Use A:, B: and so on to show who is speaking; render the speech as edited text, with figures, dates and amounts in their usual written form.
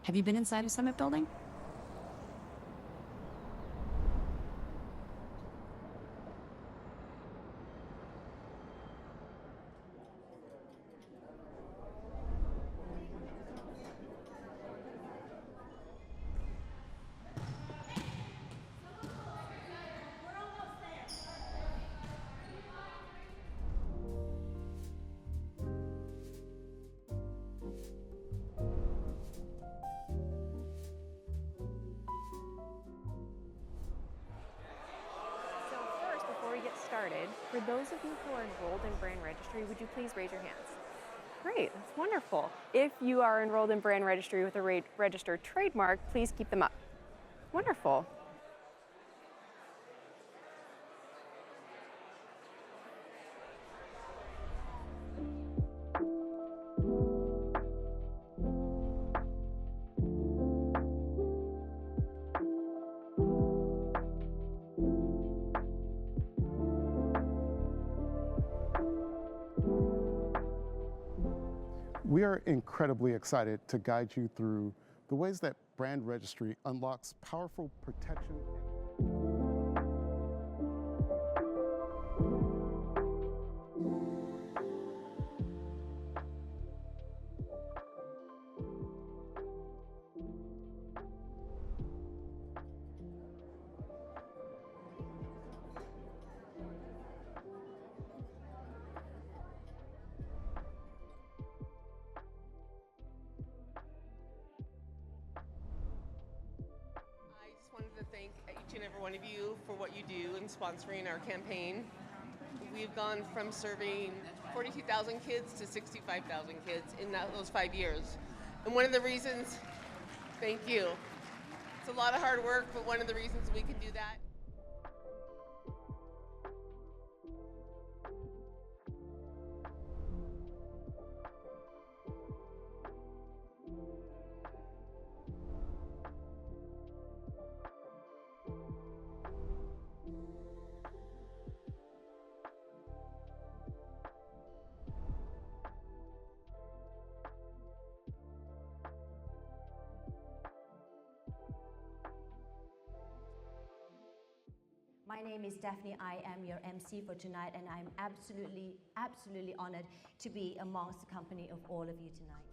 A: Have you been inside of Summit Building?
B: So first, before we get started, for those of you who are enrolled in brand registry, would you please raise your hands? Great, that's wonderful. If you are enrolled in brand registry with a registered trademark, please keep them up. Wonderful.
C: We are incredibly excited to guide you through the ways that brand registry unlocks powerful protection.
D: I just wanted to thank each and every one of you for what you do in sponsoring our campaign. We've gone from serving 42,000 kids to 65,000 kids in those 5 years. And one of the reasons, thank you. It's a lot of hard work, but one of the reasons we can do that.
E: My name is Daphne. I am your MC for tonight, and I'm absolutely honored to be amongst the company of all of you tonight.